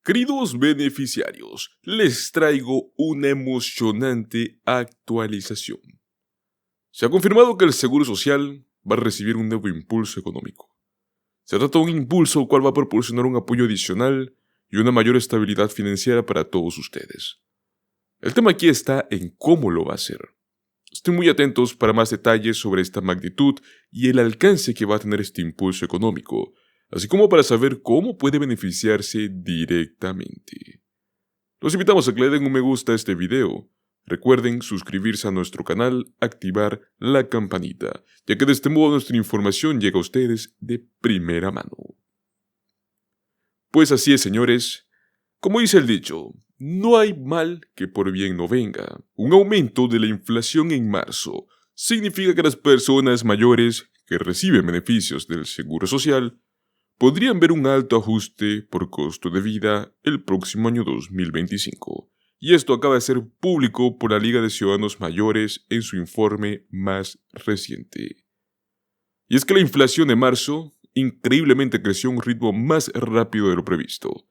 Queridos beneficiarios, les traigo una emocionante actualización. Se ha confirmado que el Seguro Social va a recibir un nuevo impulso económico. Se trata de un impulso el cual va a proporcionar un apoyo adicional y una mayor estabilidad financiera para todos ustedes. El tema aquí está en cómo lo va a hacer. Estén muy atentos para más detalles sobre esta magnitud y el alcance que va a tener este impulso económico, así como para saber cómo puede beneficiarse directamente. Los invitamos a que le den un me gusta a este video. Recuerden suscribirse a nuestro canal, activar la campanita, ya que de este modo nuestra información llega a ustedes de primera mano. Pues así es, señores. Como dice el dicho, no hay mal que por bien no venga. Un aumento de la inflación en marzo significa que las personas mayores que reciben beneficios del Seguro Social podrían ver un alto ajuste por costo de vida el próximo año 2025. Y esto acaba de ser público por la Liga de Ciudadanos Mayores en su informe más reciente. Y es que la inflación de marzo increíblemente creció a un ritmo más rápido de lo previsto.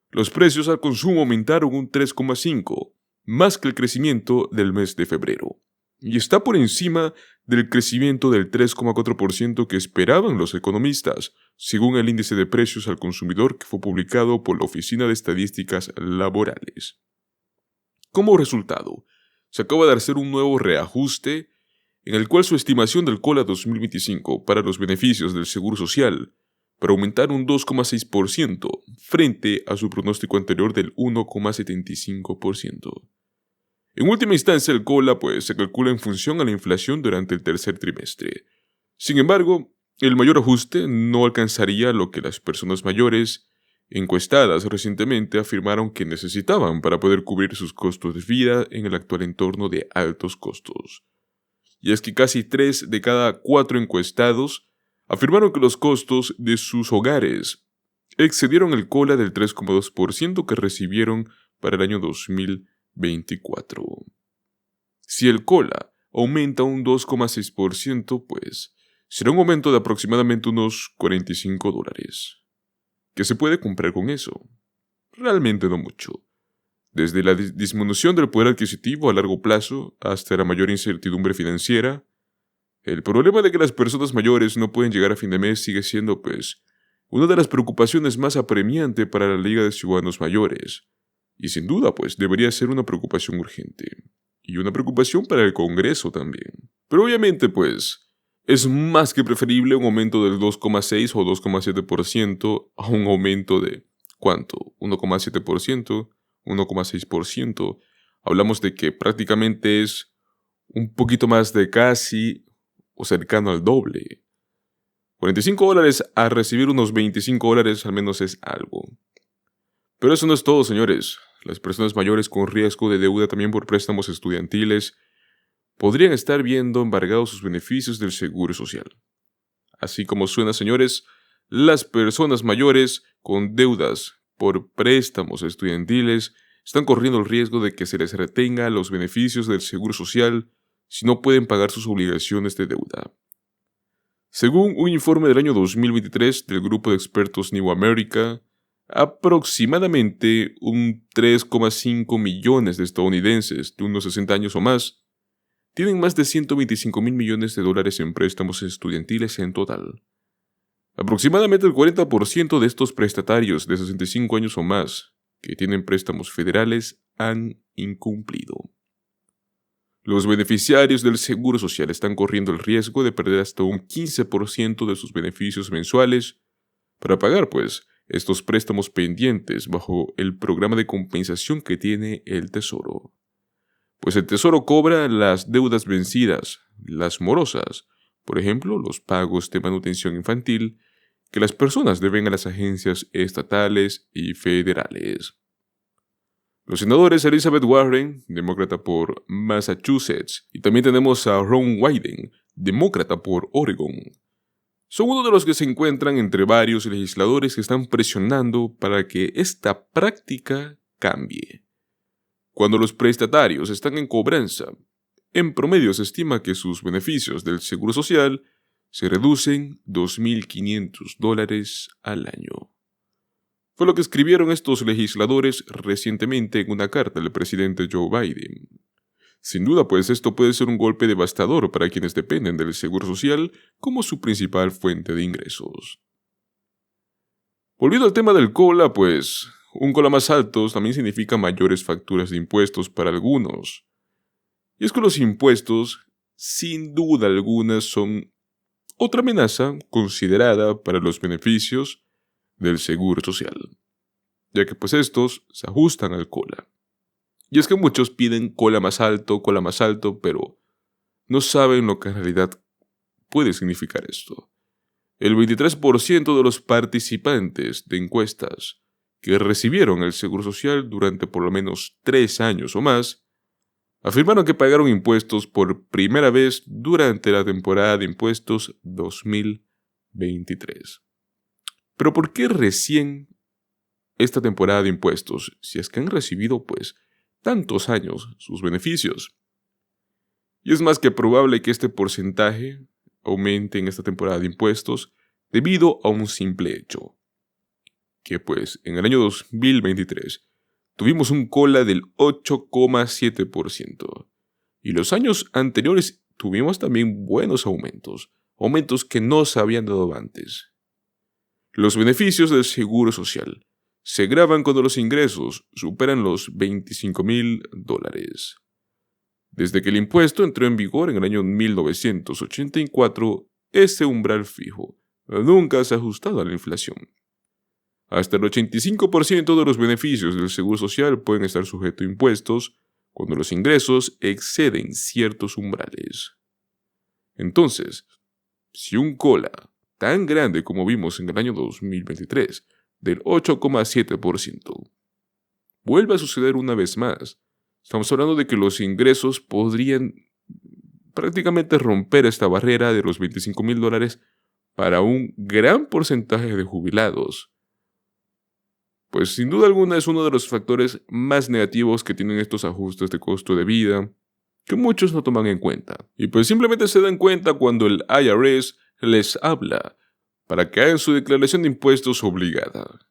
Los precios al consumo aumentaron un 3,5%, más que el crecimiento del mes de febrero, y está por encima del crecimiento del 3,4% que esperaban los economistas, según el índice de precios al consumidor que fue publicado por la Oficina de Estadísticas Laborales. Como resultado, se acaba de hacer un nuevo reajuste en el cual su estimación del COLA 2025 para los beneficios del Seguro Social para aumentar un 2,6% frente a su pronóstico anterior del 1,75%. En última instancia, el COLA se calcula en función a la inflación durante el tercer trimestre. Sin embargo, el mayor ajuste no alcanzaría lo que las personas mayores encuestadas recientemente afirmaron que necesitaban para poder cubrir sus costos de vida en el actual entorno de altos costos. Y es que casi 3 de cada 4 encuestados afirmaron que los costos de sus hogares excedieron el COLA del 3,2% que recibieron para el año 2024. Si el COLA aumenta un 2,6%, será un aumento de aproximadamente unos $45. ¿Qué se puede comprar con eso? Realmente no mucho. Desde la disminución del poder adquisitivo a largo plazo hasta la mayor incertidumbre financiera, el problema de que las personas mayores no pueden llegar a fin de mes sigue siendo, una de las preocupaciones más apremiantes para la Liga de Ciudadanos Mayores. Y sin duda, debería ser una preocupación urgente. Y una preocupación para el Congreso también. Pero obviamente, es más que preferible un aumento del 2,6 o 2,7% a un aumento de, ¿cuánto? 1,7%, 1,6%. Hablamos de que prácticamente es un poquito más de casi o cercano al doble. $45 a recibir unos $25 al menos es algo. Pero eso no es todo, señores. Las personas mayores con riesgo de deuda también por préstamos estudiantiles podrían estar viendo embargados sus beneficios del Seguro Social. Así como suena, señores, las personas mayores con deudas por préstamos estudiantiles están corriendo el riesgo de que se les retenga los beneficios del Seguro Social si no pueden pagar sus obligaciones de deuda. Según un informe del año 2023 del grupo de expertos New America, aproximadamente un 3,5 millones de estadounidenses de unos 60 años o más tienen más de $125 mil millones en préstamos estudiantiles en total. Aproximadamente el 40% de estos prestatarios de 65 años o más que tienen préstamos federales han incumplido. Los beneficiarios del Seguro Social están corriendo el riesgo de perder hasta un 15% de sus beneficios mensuales para pagar, estos préstamos pendientes bajo el programa de compensación que tiene el Tesoro. El Tesoro cobra las deudas vencidas, las morosas, por ejemplo, los pagos de manutención infantil que las personas deben a las agencias estatales y federales. Los senadores Elizabeth Warren, demócrata por Massachusetts, y también tenemos a Ron Wyden, demócrata por Oregon, son uno de los que se encuentran entre varios legisladores que están presionando para que esta práctica cambie. Cuando los prestatarios están en cobranza, en promedio se estima que sus beneficios del Seguro Social se reducen $2,500 al año. Fue lo que escribieron estos legisladores recientemente en una carta al presidente Joe Biden. Sin duda, pues esto puede ser un golpe devastador para quienes dependen del seguro social como su principal fuente de ingresos. Volviendo al tema del COLA, pues un COLA más alto también significa mayores facturas de impuestos para algunos. Y es que los impuestos, sin duda alguna, son otra amenaza considerada para los beneficios del seguro social, ya que pues estos se ajustan al COLA. Y es que muchos piden COLA más alto, pero no saben lo que en realidad puede significar esto. El 23% de los participantes de encuestas que recibieron el seguro social durante por lo menos 3 años o más afirmaron que pagaron impuestos por primera vez durante la temporada de impuestos 2023. Pero ¿por qué recién esta temporada de impuestos, si es que han recibido pues tantos años sus beneficios? Y es más que probable que este porcentaje aumente en esta temporada de impuestos debido a un simple hecho, que pues en el año 2023 tuvimos un COLA del 8,7%, y los años anteriores tuvimos también buenos aumentos que no se habían dado antes. Los beneficios del seguro social se graban cuando los ingresos superan los $25,000. Desde que el impuesto entró en vigor en el año 1984, ese umbral fijo nunca se ha ajustado a la inflación. Hasta el 85% de los beneficios del seguro social pueden estar sujetos a impuestos cuando los ingresos exceden ciertos umbrales. Entonces, si un COLA tan grande como vimos en el año 2023, del 8,7%, vuelve a suceder una vez más, estamos hablando de que los ingresos podrían prácticamente romper esta barrera de los $25,000 para un gran porcentaje de jubilados. Pues sin duda alguna es uno de los factores más negativos que tienen estos ajustes de costo de vida, que muchos no toman en cuenta. Y pues simplemente se dan cuenta cuando el IRS les habla para que hagan su declaración de impuestos obligada.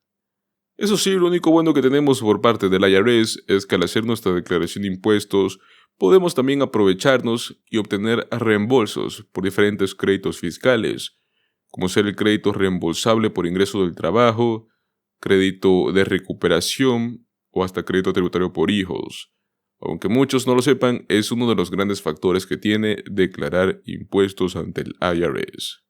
Eso sí, lo único bueno que tenemos por parte del IRS es que al hacer nuestra declaración de impuestos, podemos también aprovecharnos y obtener reembolsos por diferentes créditos fiscales, como ser el crédito reembolsable por ingreso del trabajo, crédito de recuperación o hasta crédito tributario por hijos. Aunque muchos no lo sepan, es uno de los grandes factores que tiene declarar impuestos ante el IRS.